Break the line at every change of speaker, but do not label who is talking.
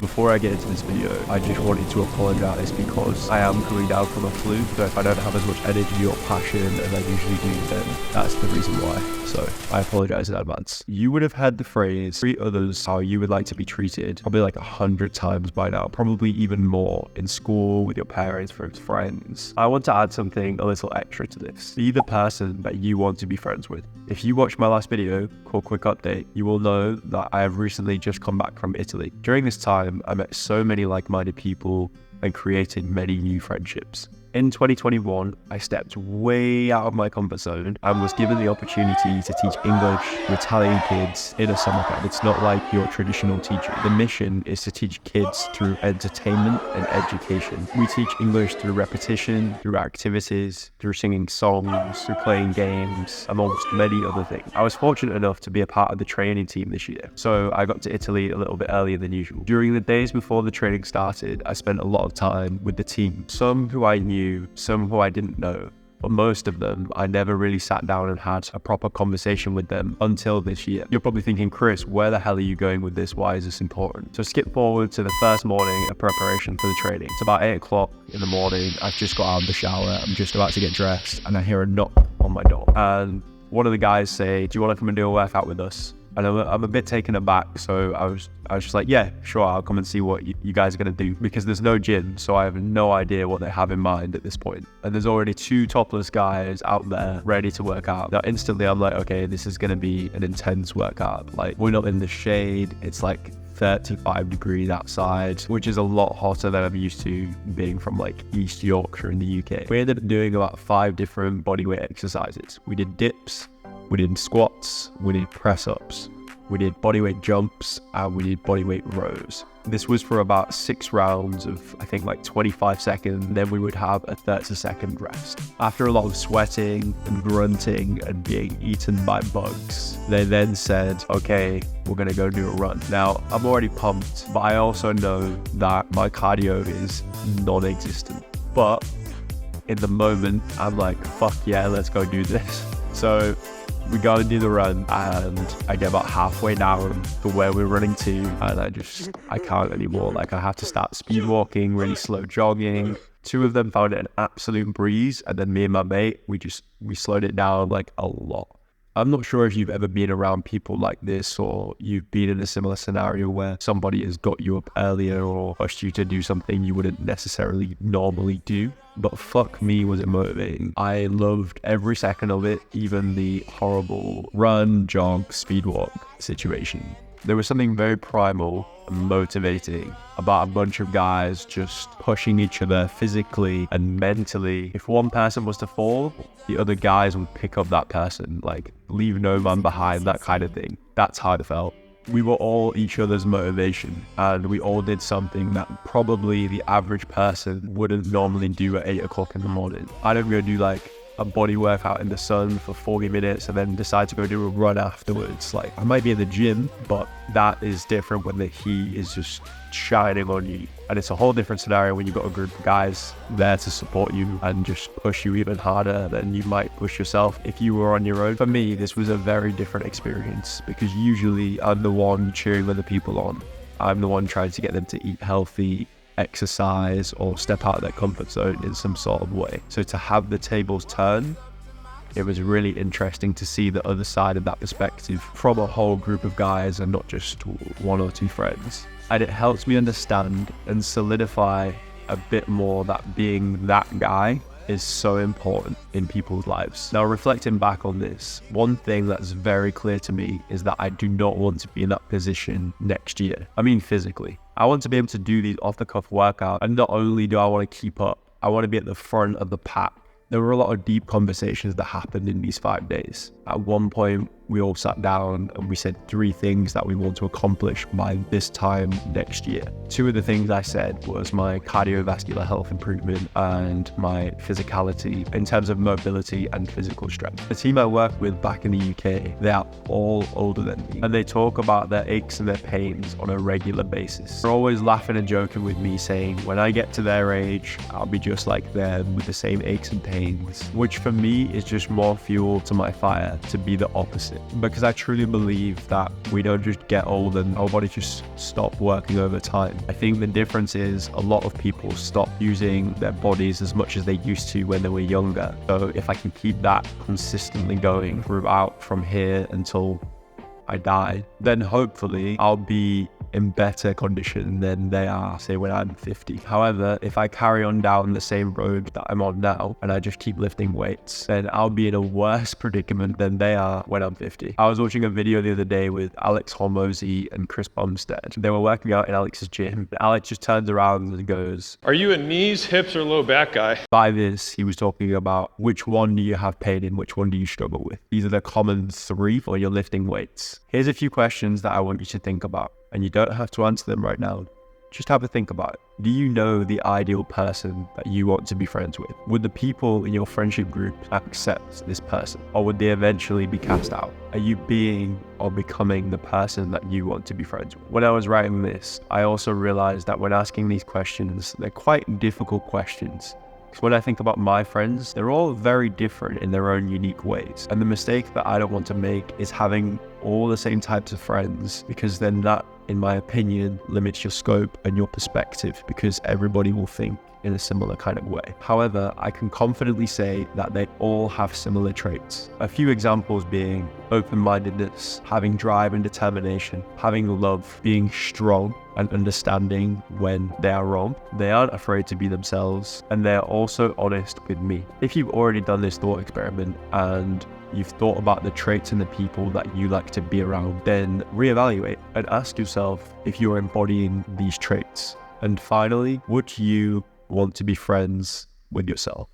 Before I get into this video, I just wanted to apologize because I am coming down from a flu, so if I don't have as much energy or passion as I usually do, then that's the reason why. So I apologize in advance. You would have heard the phrase, treat others how you would like to be treated, probably like 100 times by now, probably even more in school, with your parents, with friends. I want to add something a little extra to this. Be the person that you want to be friends with. If you watched my last video called Quick Update, you will know that I have recently just come back from Italy. During this time, I met so many like-minded people and created many new friendships. In 2021, I stepped way out of my comfort zone and was given the opportunity to teach English to Italian kids in a summer camp. It's not like your traditional teacher. The mission is to teach kids through entertainment and education. We teach English through repetition, through activities, through singing songs, through playing games, amongst many other things. I was fortunate enough to be a part of the training team this year, so I got to Italy a little bit earlier than usual. During the days before the training started, I spent a lot of time with the team, some who I knew, some who I didn't know, but most of them, I never really sat down and had a proper conversation with them until this year. You're probably thinking, Chris, where the hell are you going with this? Why is this important? So skip forward to the first morning of preparation for the training. It's about 8 o'clock in the morning. I've just got out of the shower. I'm just about to get dressed and I hear a knock on my door. And one of the guys say, do you want to come and do a workout with us? And I'm a bit taken aback, so I was just like, yeah, sure, I'll come and see what you guys are going to do, because there's no gym, so I have no idea what they have in mind at this point. And there's already 2 topless guys out there ready to work out. Now, instantly, I'm like, okay, this is going to be an intense workout. Like, we're not in the shade. It's like 35 degrees outside, which is a lot hotter than I'm used to being from like East Yorkshire in the UK. We ended up doing about 5 different bodyweight exercises. We did dips, we did squats, we did press-ups, we did bodyweight jumps, and we did bodyweight rows. This was for about 6 rounds of, I think, like 25 seconds, and then we would have a 30-second rest. After a lot of sweating and grunting and being eaten by bugs, they then said, okay, we're gonna go do a run. Now, I'm already pumped, but I also know that my cardio is non-existent. But in the moment, I'm like, fuck yeah, let's go do this. So we got to do the run, and I get about halfway down to where we're running to, and I can't anymore. Like, I have to start speed walking, really slow jogging. 2 of them found it an absolute breeze, and then me and my mate, we slowed it down like a lot. I'm not sure if you've ever been around people like this, or you've been in a similar scenario where somebody has got you up earlier or pushed you to do something you wouldn't necessarily normally do. But fuck me, was it motivating. I loved every second of it, even the horrible run, jog, speed walk situation. There was something very primal and motivating about a bunch of guys just pushing each other physically and mentally. If one person was to fall, the other guys would pick up that person, like leave no man behind, that kind of thing. That's how it felt. We were all each other's motivation, and we all did something that probably the average person wouldn't normally do at 8 o'clock in the morning. I don't go do like a body workout in the sun for 40 minutes and then decide to go do a run afterwards. Like, I might be in the gym, but that is different when the heat is just shining on you. And it's a whole different scenario when you've got a group of guys there to support you and just push you even harder than you might push yourself if you were on your own. For me, this was a very different experience, because usually I'm the one cheering other people on. I'm the one trying to get them to eat healthy, exercise, or step out of their comfort zone in some sort of way. So to have the tables turn, it was really interesting to see the other side of that perspective from a whole group of guys and not just 1 or 2 friends. And it helps me understand and solidify a bit more that being that guy is so important in people's lives. Now, reflecting back on this, one thing that's very clear to me is that I do not want to be in that position next year. I mean, physically. I want to be able to do these off-the-cuff workouts, and not only do I want to keep up, I want to be at the front of the pack. There were a lot of deep conversations that happened in these 5 days. At one point, we all sat down and we said 3 things that we want to accomplish by this time next year. 2 of the things I said was my cardiovascular health improvement and my physicality in terms of mobility and physical strength. The team I work with back in the UK, they are all older than me, and they talk about their aches and their pains on a regular basis. They're always laughing and joking with me, saying, when I get to their age, I'll be just like them with the same aches and pains, which for me is just more fuel to my fire to be the opposite. it, because I truly believe that we don't just get old and our bodies just stop working over time. I think the difference is a lot of people stop using their bodies as much as they used to when they were younger. So if I can keep that consistently going throughout from here until I die, then hopefully I'll be in better condition than they are, say, when I'm 50. However, if I carry on down the same road that I'm on now and I just keep lifting weights, then I'll be in a worse predicament than they are when I'm 50. I was watching a video the other day with Alex Hormozy and Chris Bumstead. They were working out in Alex's gym. Alex just turns around and goes,
"Are you a knees, hips, or low back guy?"
By this, he was talking about which one do you have pain in, which one do you struggle with. These are the common three for your lifting weights. Here's a few questions that I want you to think about, and you don't have to answer them right now. Just have a think about it. Do you know the ideal person that you want to be friends with? Would the people in your friendship group accept this person, or would they eventually be cast out? Are you being or becoming the person that you want to be friends with? When I was writing this, I also realized that when asking these questions, they're quite difficult questions. Because when I think about my friends, they're all very different in their own unique ways. And the mistake that I don't want to make is having all the same types of friends, because then that, in my opinion, limits your scope and your perspective, because everybody will think in a similar kind of way. However, I can confidently say that they all have similar traits. A few examples being open-mindedness, having drive and determination, having love, being strong and understanding when they are wrong. They aren't afraid to be themselves, and they're also honest with me. If you've already done this thought experiment and you've thought about the traits and the people that you like to be around, then reevaluate and ask yourself if you're embodying these traits. And finally, would you want to be friends with yourself?